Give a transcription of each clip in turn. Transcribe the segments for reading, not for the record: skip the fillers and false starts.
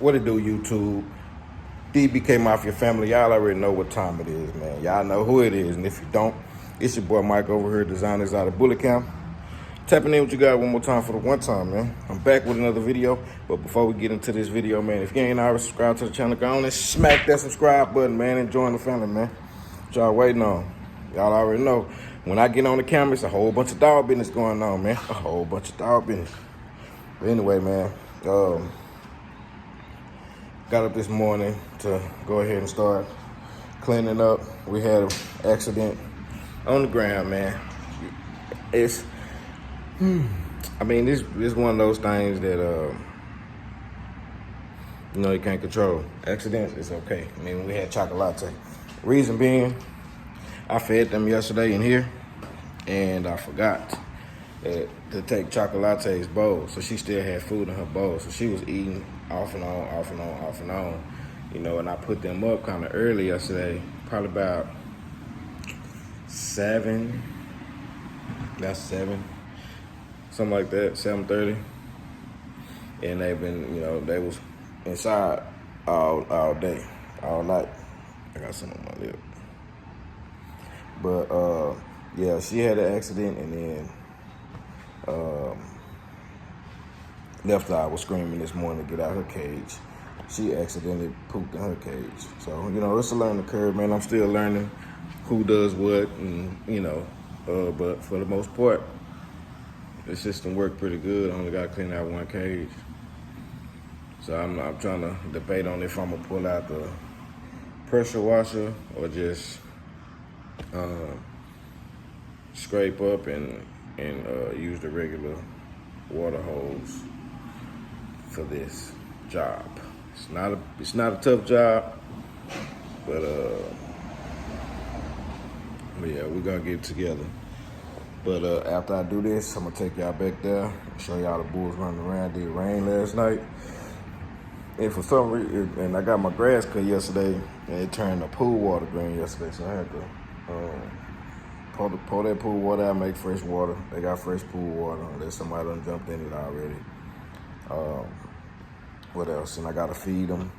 What it do, YouTube? DEBK Mafia family, y'all already know what time it is, man. Y'all know who it is, and if you don't, it's your boy Mike over here, designers out of Bullet Camp. Tapping in what you got one more time for the one time, man. I'm back with another video, but before we get into this video, man, if you ain't already subscribed to the channel, go on and smack that subscribe button, man, and join the family, man. What y'all waiting on? Y'all already know. When I get on the camera, it's a whole bunch of dog business going on, man. A whole bunch of dog business. But anyway, man, got up this morning to go ahead and start cleaning up. We had an accident on the ground, man. It's, I mean, this is one of those things that, you know, you can't control. Accidents is okay. I mean, we had chocolate. Reason being, I fed them yesterday in here, and I forgot to take Chocolate's bowl. So she still had food in her bowl. So she was eating off and on, off and on, off and on. You know, and I put them up kind of early yesterday, probably about 7. That's 7. Something like that, 7:30. And they've been, you know, they was inside all day, all night. I got some on my lip. But yeah, she had an accident, and then left eye was screaming this morning to get out her cage. She accidentally pooped in her cage. So, you know, it's a learning curve, man. I'm still learning who does what, and, you know, but for the most part, the system worked pretty good. I only got to clean out one cage. So I'm trying to debate on if I'm going to pull out the pressure washer or just scrape up and use the regular water hose for this job. It's not a tough job, but yeah, we're gonna get it together. But after I do this, I'm gonna take y'all back there and show y'all the bulls running around. It rained last night, and for some reason, and I got my grass cut yesterday, and it turned the pool water green yesterday, so I had to pour that pool water out, make fresh water. They got fresh pool water, unless somebody done jumped in it already. What else? And I gotta feed them.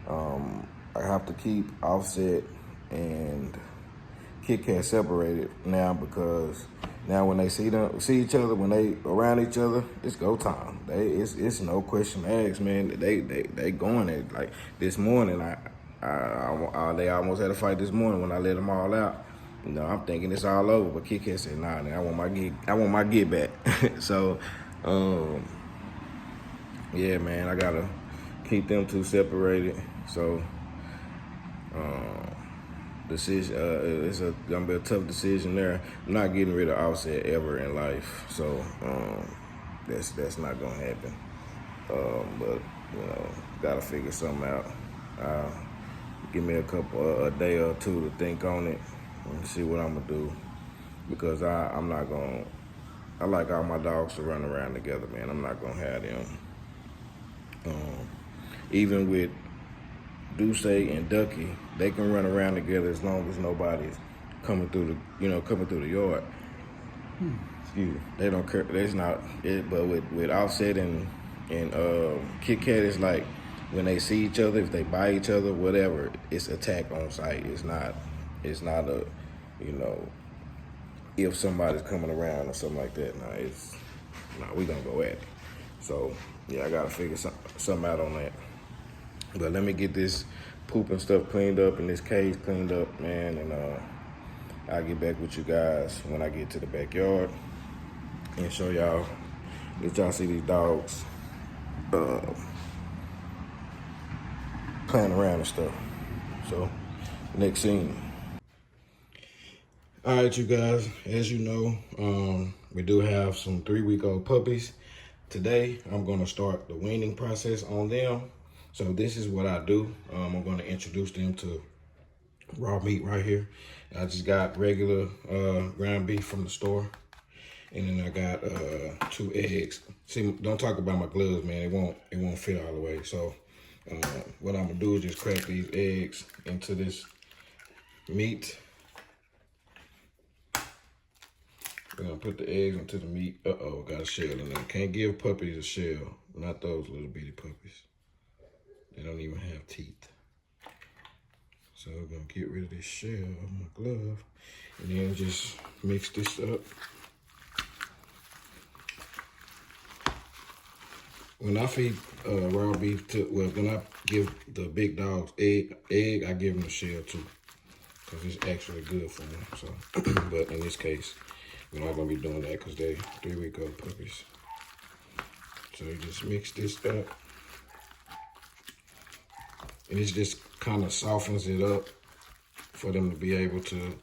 I have to keep Offset and Kit Kat separated now, because now when they see each other, when they around each other, it's go time. It's no question asked, man. They going at it. Like this morning, they almost had a fight this morning when I let them all out. You know, I'm thinking it's all over, but Kit Kat said, "Nah, man, I want my get back." So, yeah, man, I gotta keep them two separated. So, decision, it's gonna be a tough decision there. I'm not getting rid of Offset ever in life, so that's not gonna happen. But you know, gotta figure something out. Give me a day or two to think on it and see what I'm gonna do, because I'm not gonna. I like all my dogs to run around together, man. I'm not gonna have them. Even with Deuce and Ducky, they can run around together as long as nobody's coming through the yard. Excuse me. They don't care. That's not it. But with Offset and Kit Kat, it's like when they see each other, if they bite each other, whatever, it's attack on sight. It's not a, you know, if somebody's coming around or something like that. We gonna go at it. So yeah, I gotta figure something out on that. But let me get this poop and stuff cleaned up and this cage cleaned up, man, and I'll get back with you guys when I get to the backyard and show y'all, let y'all see these dogs playing around and stuff. So, next scene. All right, you guys, as you know, we do have some 3-week-old puppies. Today, I'm gonna start the weaning process on them. So this is what I do. I'm gonna introduce them to raw meat right here. I just got regular ground beef from the store. And then I got 2 eggs. See, don't talk about my gloves, man. It won't fit all the way. So what I'm gonna do is just crack these eggs into this meat. We're gonna put the eggs into the meat. Uh-oh, got a shell in there. Can't give puppies a shell. Not those little bitty puppies. So I'm gonna get rid of this shell of my glove and then just mix this up. When I feed raw beef when I give the big dogs egg, I give them the shell too, because it's actually good for them. So, but in this case, we're not gonna be doing that because they're 3-week-old puppies. So you just mix this up, and it just kind of softens it up for them to be able to,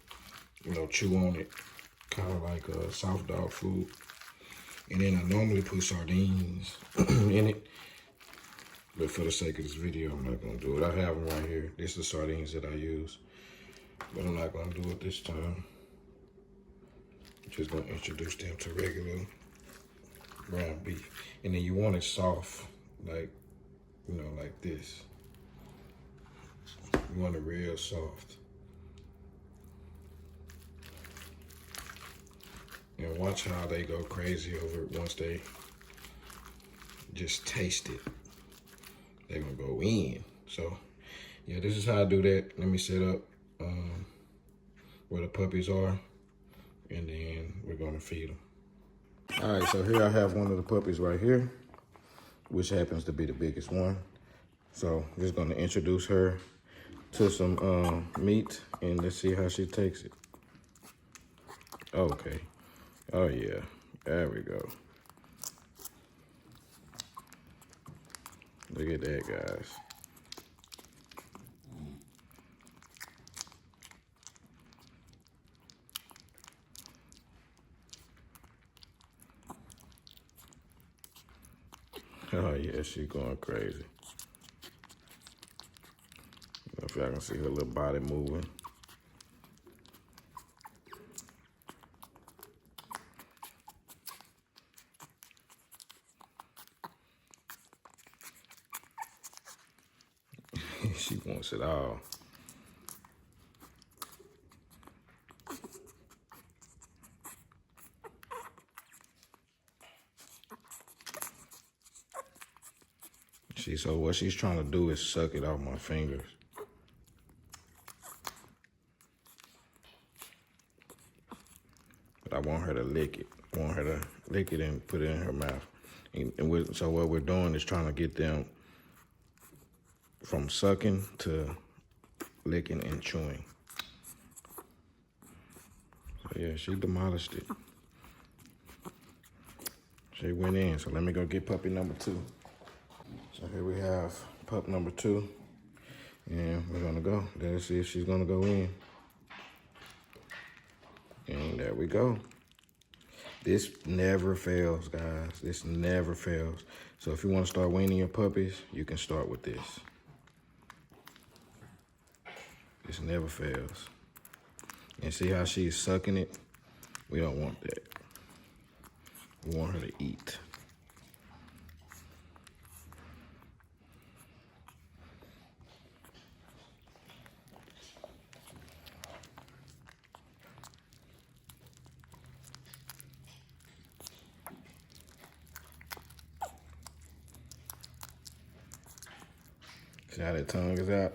you know, chew on it, kind of like soft dog food. And then I normally put sardines in it, but for the sake of this video, I'm not gonna do it. I have them right here. This is the sardines that I use, but I'm not gonna do it this time. I'm just gonna introduce them to regular ground beef. And then you want it soft, like, you know, like this. You want it real soft. And watch how they go crazy over it once they just taste it. They're gonna go in. So, yeah, this is how I do that. Let me set up where the puppies are, and then we're gonna feed them. All right, so here I have one of the puppies right here, which happens to be the biggest one. So I'm just gonna introduce her to some meat, and let's see how she takes it. Okay. Oh yeah, there we go. Look at that, guys. Oh yeah, she's going crazy. I don't know if y'all can see her little body moving. She wants it all. So what she's trying to do is suck it off my fingers. But I want her to lick it. I want her to lick it and put it in her mouth. So what we're doing is trying to get them from sucking to licking and chewing. So yeah, she demolished it. She went in, so let me go get puppy number 2. So here we have pup number 2, and we're gonna go. Let's see if she's gonna go in. And there we go. This never fails, guys. This never fails. So if you wanna start weaning your puppies, you can start with this. This never fails. And see how she's sucking it? We don't want that. We want her to eat. See how that tongue is out?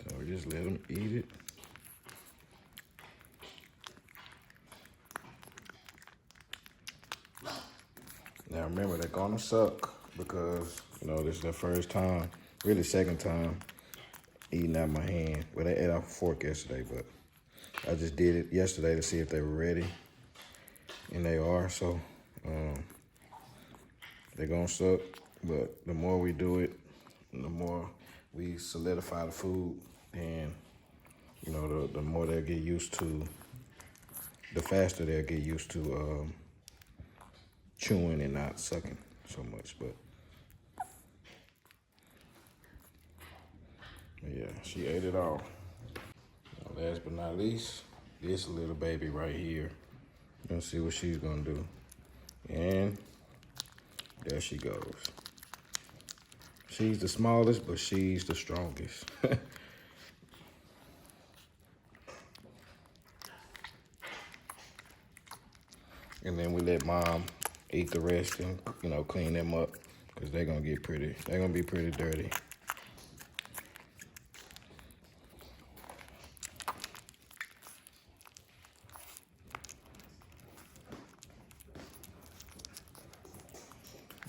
So we just let them eat it. Now remember, they're gonna suck because, you know, this is their first time, really second time eating out my hand. Well, they ate off a fork yesterday, but I just did it yesterday to see if they were ready, and they are. So they're gonna suck, but the more we do it, the more we solidify the food, and you know, the more they'll get used to, the faster they'll get used to chewing and not sucking so much. But yeah, She ate it all. Last but not least, this little baby right here. Let's see what she's gonna do. And there she goes. She's the smallest, but she's the strongest. And then we let mom eat the rest and, you know, clean them up because they're gonna be pretty dirty.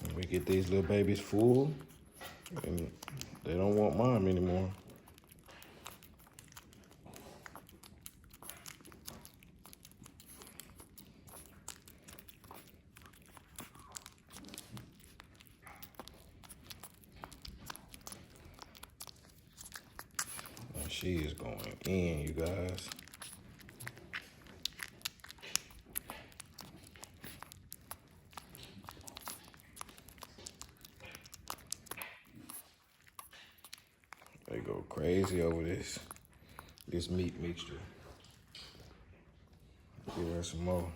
And we get these little babies full and they don't want mom anymore. She is going in, you guys. They go crazy over this meat mixture. Give her some more.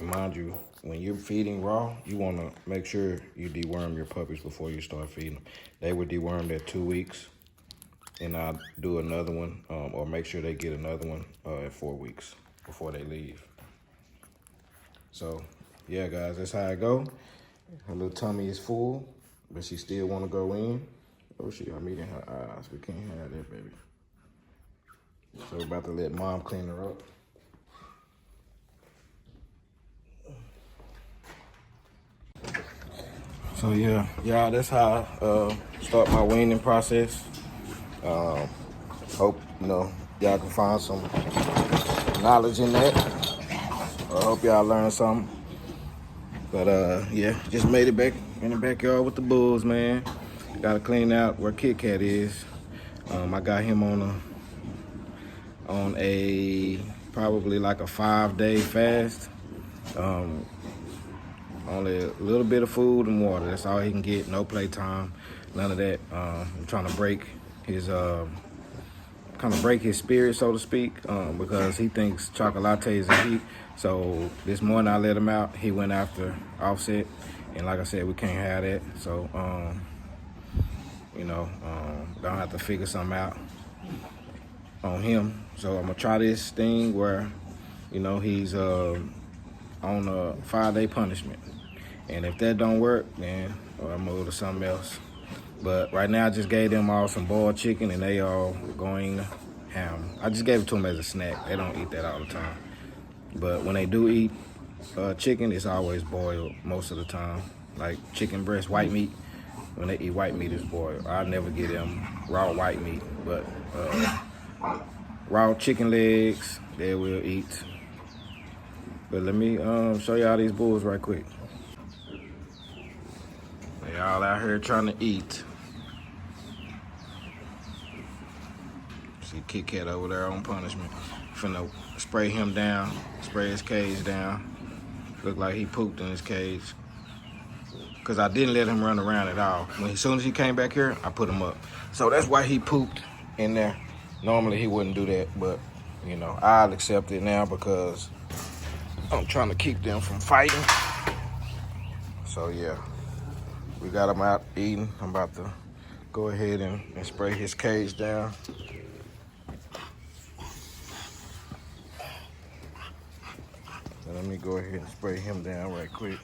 And mind you, when you're feeding raw, you want to make sure you deworm your puppies before you start feeding them. They were dewormed at 2 weeks, and I'll do another one, or make sure they get another one at 4 weeks before they leave. So, yeah, guys, that's how I go. Her little tummy is full, but she still want to go in. Oh, she got meat in her eyes. We can't have that, baby. So we're about to let mom clean her up. So yeah, y'all, that's how I start my weaning process. Hope, you know, y'all can find some knowledge in that. I hope y'all learned something. But yeah, just made it back in the backyard with the bulls, man. Gotta clean out where Kit Kat is. I got him on a probably like a 5-day fast. Only a little bit of food and water. That's all he can get. No playtime, none of that. I'm trying to break his break his spirit, so to speak, because he thinks chocolate is a heat. So this morning I let him out. He went after Offset, and like I said, we can't have that. So you know, gonna have to figure something out on him. So I'm gonna try this thing where, you know, he's on a 5-day punishment. And if that don't work, then I'm gonna go to something else. But right now I just gave them all some boiled chicken and they all going ham. I just gave it to them as a snack. They don't eat that all the time. But when they do eat chicken, it's always boiled most of the time. Like chicken breast, white meat. When they eat white meat, it's boiled. I never give them raw white meat, but raw chicken legs, they will eat. But let me show y'all these bulls right quick. They all out here trying to eat. See Kit Kat over there on punishment. Finna spray him down, spray his cage down. Look like he pooped in his cage. Cause I didn't let him run around at all. As soon as he came back here, I put him up. So that's why he pooped in there. Normally he wouldn't do that, but you know, I'll accept it now because I'm trying to keep them from fighting. So yeah, we got him out eating. I'm about to go ahead and spray his cage down. So let me go ahead and spray him down right quick.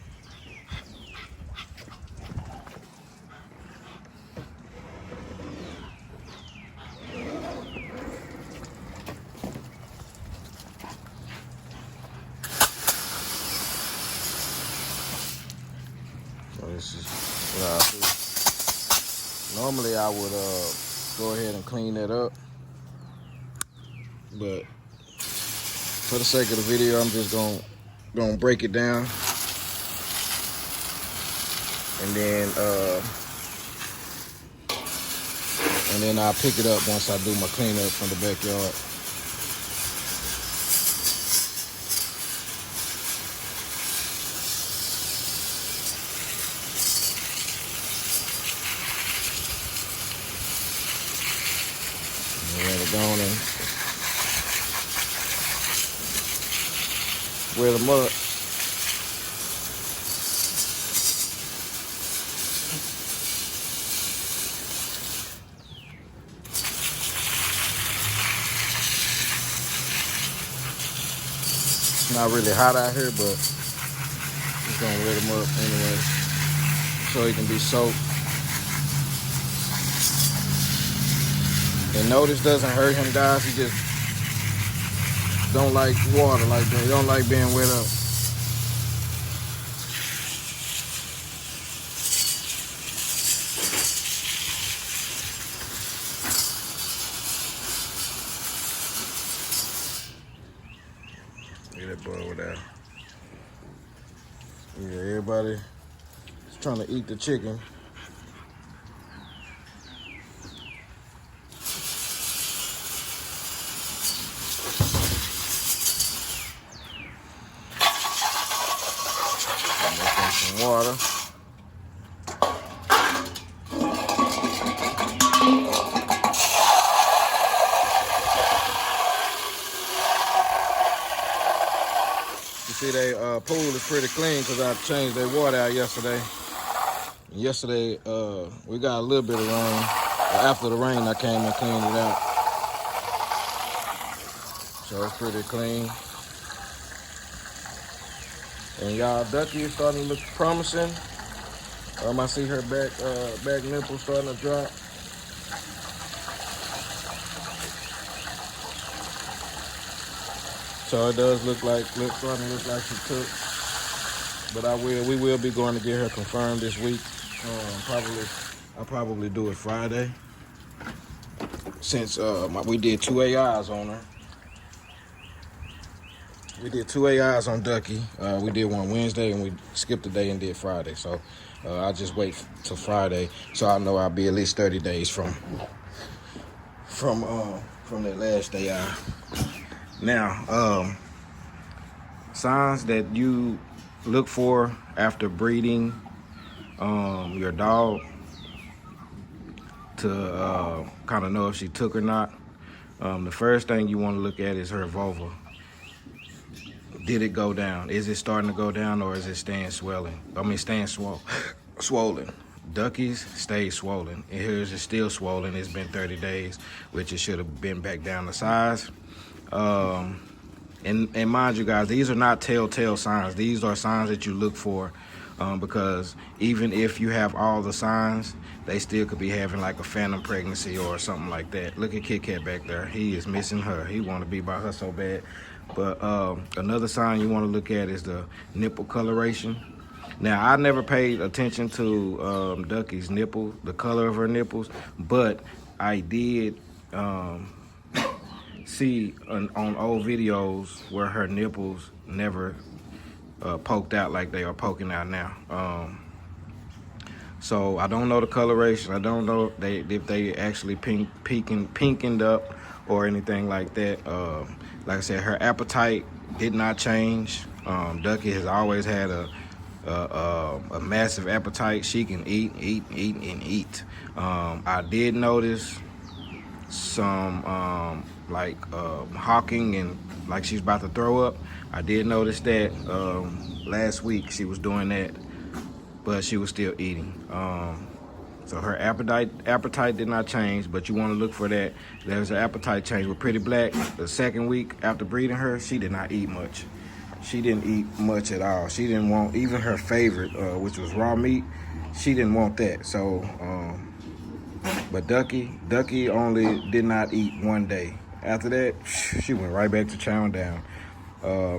So this is what I do. Normally I would go ahead and clean that up. but for the sake of the video, I'm just gonna break it down, and then I'll pick it up once I do my cleanup from the backyard. Going and wear them up. It's not really hot out here, but just gonna wear them up anyway, so he can be soaked. And no, this doesn't hurt him, guys. He just don't like water like that. He don't like being wet up. Look at that boy over there. Yeah, everybody is trying to eat the chicken. Water. You see, they pool is pretty clean because I changed their water out yesterday. Yesterday, we got a little bit of rain. After the rain, I came and cleaned it out. So it's pretty clean. And y'all, Ducky is starting to look promising. I see her back nipple starting to drop. So it does starting to look like she took. But we will be going to get her confirmed this week. I'll probably do it Friday. Since we did 2 AIs on her. We did 2 AIs on Ducky. We did one Wednesday and we skipped a day and did Friday. So I'll just wait till Friday, so I know I'll be at least 30 days from that last AI. Now, signs that you look for after breeding your dog to kind of know if she took or not. The first thing you want to look at is her vulva. Did it go down? Is it starting to go down, or is it staying swollen? Swollen. Duckies stay swollen. And hers is still swollen. It's been 30 days, which it should have been back down to size. And mind you guys, these are not telltale signs. These are signs that you look for, because even if you have all the signs, they still could be having like a phantom pregnancy or something like that. Look at Kit Kat back there. He is missing her. He want to be by her so bad. But another sign you want to look at is the nipple coloration. Now, I never paid attention to Ducky's nipple, the color of her nipples, but I did see on old videos where her nipples never poked out like they are poking out now. So I don't know the coloration. I don't know if they actually pinkened up or anything like that. Like I said, her appetite did not change. Ducky has always had a massive appetite. She can eat. I did notice some hawking and like she's about to throw up. I did notice that last week she was doing that, but she was still eating. So her appetite did not change, but you want to look for that. There's an appetite change with Pretty Black. The second week after breeding her, she did not eat much. She didn't eat much at all. She didn't want even her favorite, which was raw meat. She didn't want that. So, but Ducky only did not eat one day. After that, she went right back to chowing down.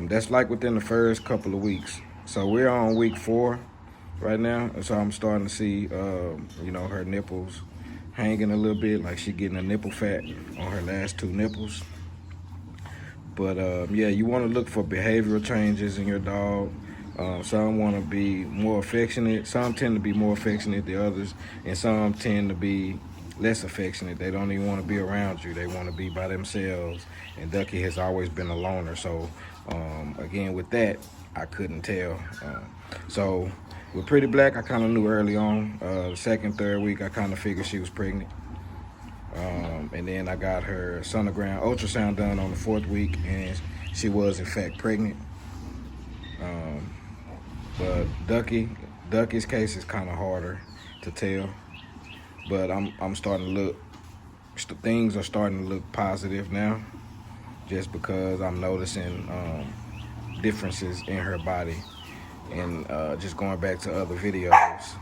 That's like within the first couple of weeks. So we're on week 4 right now. So I'm starting to see, her nipples hanging a little bit, like she getting a nipple fat on her last 2 nipples. But yeah, you want to look for behavioral changes in your dog. Some want to be more affectionate. Some tend to be more affectionate than others, and some tend to be less affectionate. They don't even want to be around you. They want to be by themselves. And Ducky has always been a loner. So again, with that, I couldn't tell. So with Pretty Black, I kind of knew early on. The second, third week, I kind of figured she was pregnant. And then I got her sonogram ultrasound done on the 4th week, and she was in fact pregnant. But Ducky's case is kind of harder to tell. But I'm starting to look. Things are starting to look positive now, just because I'm noticing differences in her body, and just going back to other videos,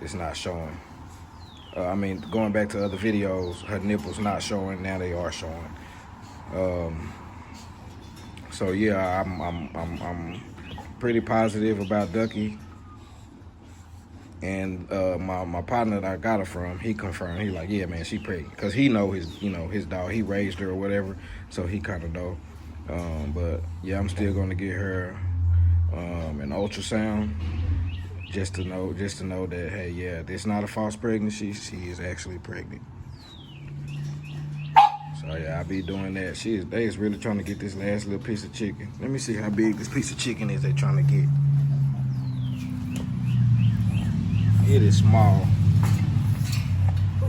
it's not showing. Going back to other videos, her nipples not showing. Now they are showing. So yeah, I'm pretty positive about Ducky. And my partner that I got her from, he confirmed. He like, yeah, man, she pregnant, cause he know his dog. He raised her or whatever, so he kind of know. But yeah, I'm still gonna get her an ultrasound. Just to know that, hey, yeah, this not a false pregnancy. She is actually pregnant. So yeah, I'll be doing that. They is really trying to get this last little piece of chicken. Let me see how big this piece of chicken is they trying to get. It is small.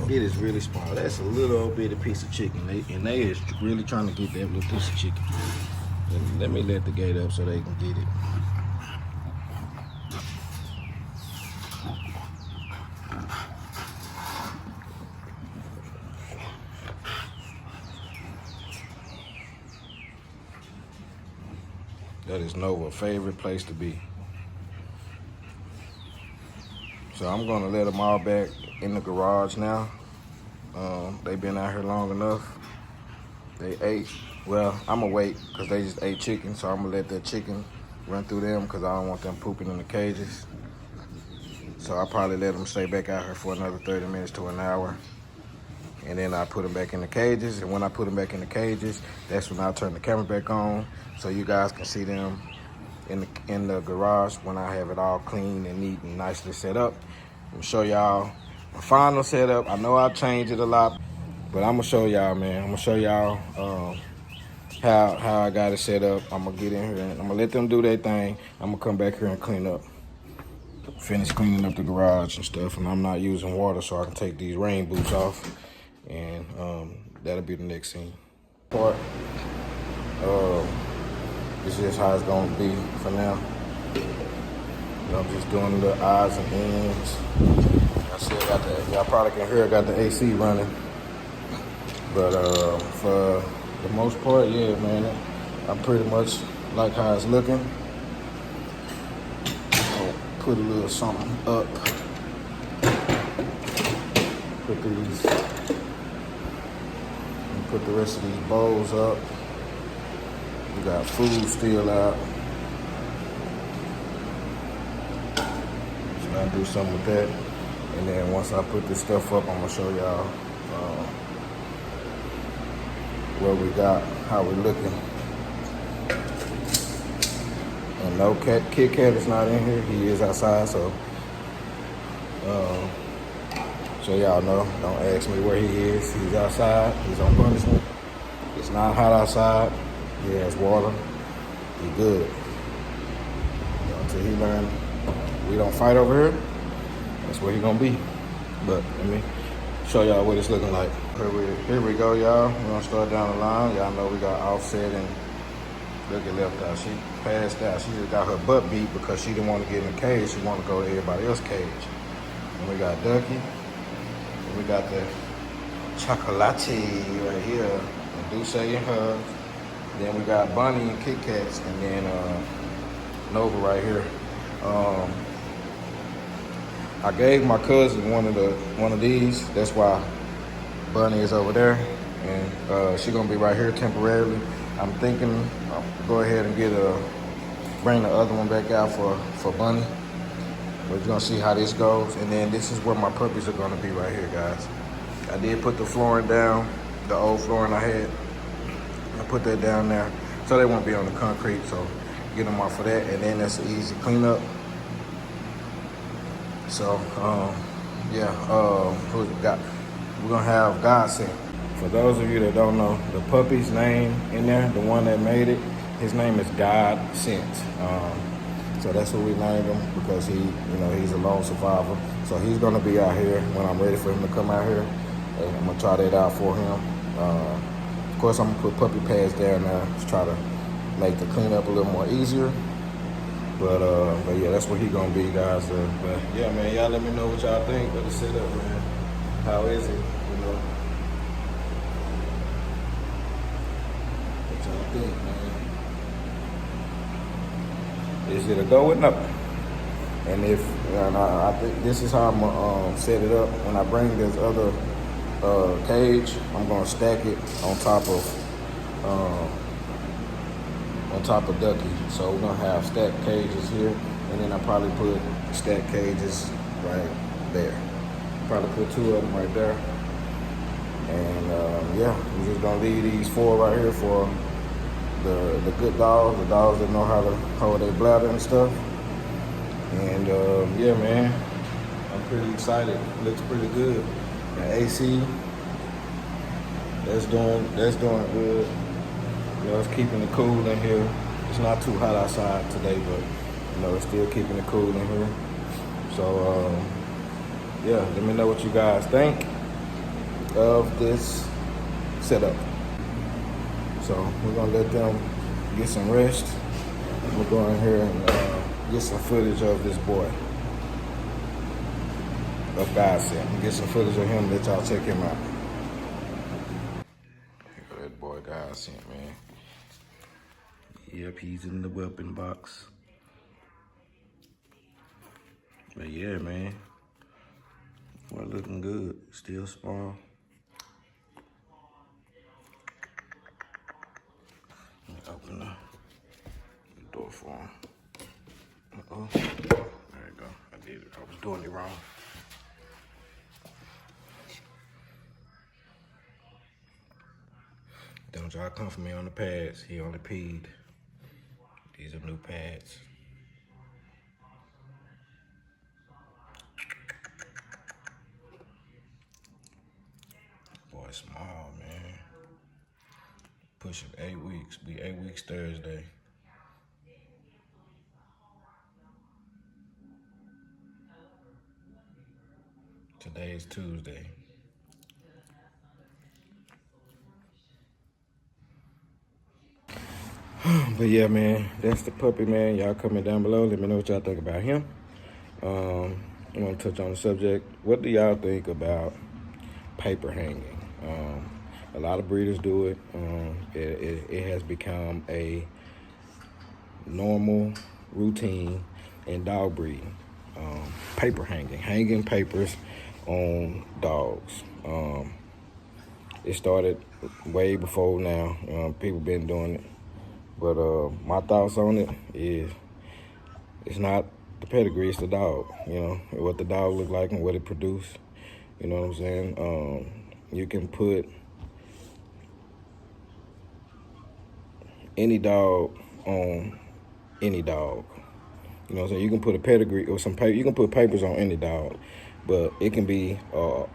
It is really small. That's a little old bitty piece of chicken. They is really trying to get that little piece of chicken. And let me let the gate up so they can get it. That is Nova's favorite place to be. So I'm gonna let them all back in the garage now. They've been out here long enough. They ate. Well, I'm gonna wait because they just ate chicken, so I'm gonna let that chicken run through them because I don't want them pooping in the cages. So I'll probably let them stay back out here for another 30 minutes to an hour. And then I put them back in the cages. And when I put them back in the cages, that's when I turn the camera back on so you guys can see them in the garage when I have it all clean and neat and nicely set up. I'm gonna show y'all my final setup. I know I changed it a lot, but I'm gonna show y'all, man. I'm gonna show y'all how I got it set up. I'm gonna get in here and I'm gonna let them do their thing. I'm gonna come back here and clean up. Finish cleaning up the garage and stuff, and I'm not using water, so I can take these rain boots off, and that'll be the next scene. Part. This is how it's gonna be for now. I'm just doing the odds and ends. I still y'all probably can hear I got the AC running, but for the most part, yeah, man, I pretty much like how it's looking. Put a little something up. Put these, and put the rest of these bowls up. We got food still out. So I'll do something with that. And then once I put this stuff up, I'm gonna show y'all what we got, how we're looking. And no, Kit Kat is not in here. He is outside, so y'all know. Don't ask me where he is. He's outside. He's on punishment. It's not hot outside. He has water. He good. Until he learn we don't fight over here, that's where he gonna be. But let me show y'all what it's looking like. Here we go, y'all. We're gonna start down the line. Y'all know we got Offset and look at left out. She passed out. She just got her butt beat because she didn't want to get in the cage. She wanted to go to everybody else's cage. And we got Ducky. And we got the Chocolate right here. And Duce and her. Then we got Bunny and Kit Kats. And then Nova right here. I gave my cousin one of these. That's why Bunny is over there. And she's gonna be right here temporarily. I'm thinking I'll go ahead and bring the other one back out for Bunny. We're gonna see how this goes. And then this is where my puppies are gonna be right here, guys. I did put the flooring down, the old flooring I had. I put that down there. so they won't be on the concrete. So get them off of that, and then that's an easy cleanup. So yeah, we're gonna have Godsend. For those of you that don't know, the puppy's name in there, the one that made it, his name is Godsend. So that's what we named him, because he's a lone survivor. So he's gonna be out here when I'm ready for him to come out here. And I'm gonna try that out for him. Of course, I'm gonna put puppy pads down there to try to make the cleanup a little more easier. But yeah, that's what he gonna be, guys. But yeah, man, y'all let me know what y'all think of the setup, man. How is it? What y'all think, man? Is it a go or no? And I think this is how I'm gonna set it up. When I bring this other cage, I'm gonna stack it on top of Ducky. So we're gonna have stacked cages here, and then I probably put stacked cages right there. Probably put 2 of them right there. And yeah, we're just gonna leave these 4 right here for the good dogs, the dogs that know how to hold their bladder and stuff. And yeah, man, I'm pretty excited. Looks pretty good. And AC, that's doing good. It's keeping it cool in here. It's not too hot outside today, but it's still keeping it cool in here. So yeah, let me know what you guys think of this setup. So we're gonna let them get some rest. We'll go in here and get some footage of this boy, of Godsend. Get some footage of him, let y'all check him out. That boy Godsend, man. Yep, he's in the weapon box. But yeah, man. Boy, looking good. Still small. Let me open the door for him. Uh-oh. There you go. I did it. I was doing it wrong. Don't y'all come for me on the pads. He only peed. These are new pads. Boy, small, man. Pushing 8 weeks. Be 8 weeks Thursday. Today is Tuesday. But yeah, man, that's the puppy, man. Y'all comment down below. Let me know what y'all think about him. I'm gonna touch on the subject. What do y'all think about paper hanging? A lot of breeders do it. It has become a normal routine in dog breeding. Paper hanging papers on dogs. It started way before now. People been doing it. But my thoughts on it is, it's not the pedigree, it's the dog. What the dog look like and what it produce. You know what I'm saying? You can put any dog on any dog. You know what I'm saying? You can put a pedigree or some paper. You can put papers on any dog, but it can be a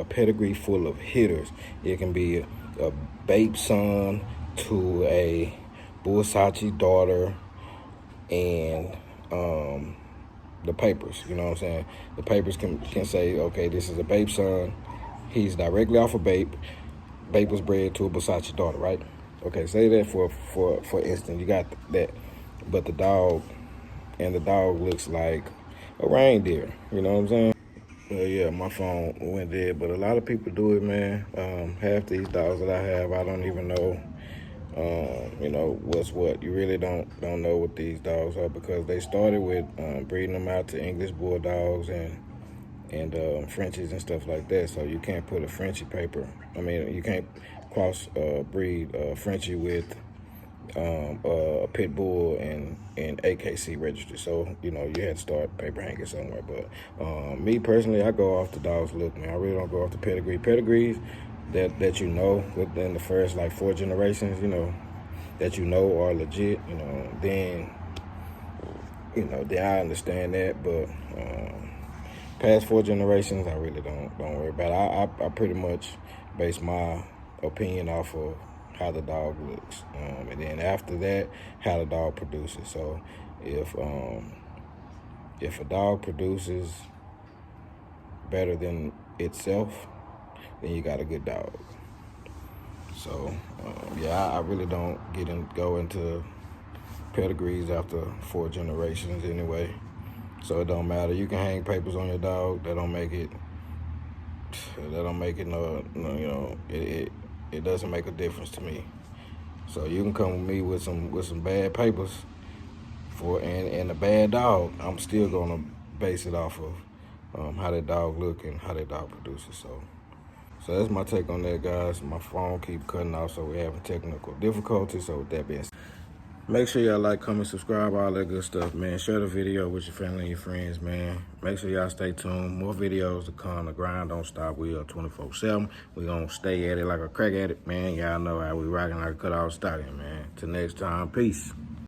pedigree full of hitters. It can be a babe son to a Bullsachi daughter, and the papers, you know what I'm saying? The papers can say, okay, this is a babe son. He's directly off a babe. Babe was bred to a Bullsachi daughter, right? Okay, say that for instance, you got that. But the dog looks like a reindeer, you know what I'm saying? Yeah, my phone went dead, but a lot of people do it, man. Half these dogs that I have, I don't even know what's what. You really don't know what these dogs are, because they started with breeding them out to English bulldogs and Frenchies and stuff like that. So you can't put a Frenchie paper. You can't cross breed Frenchie with a pit bull and AKC registered. So you had to start paper hanging somewhere. But me personally, I go off the dog's look, man. I really don't go off the pedigree. Pedigrees that within the first like 4 generations, that you know are legit, then then I understand that. But past 4 generations, I really don't worry about it. I pretty much base my opinion off of how the dog looks, and then after that, how the dog produces. So if a dog produces better than itself, then you got a good dog. So yeah, I really don't go into pedigrees after 4 generations anyway. So it don't matter. You can hang papers on your dog. That don't make it. No. It doesn't make a difference to me. So you can come with me with some bad papers and a bad dog. I'm still gonna base it off of how that dog look and how that dog produces. So that's my take on that, guys. My phone keep cutting off, so we're having technical difficulties. So with that being said, make sure y'all like, comment, subscribe, all that good stuff, man. Share the video with your family and your friends, man. Make sure y'all stay tuned. More videos to come. The grind don't stop. We are 24/7. We gonna stay at it like a crack addict, man. Y'all know how we rocking like a cut-off stallion, man. Till next time, peace.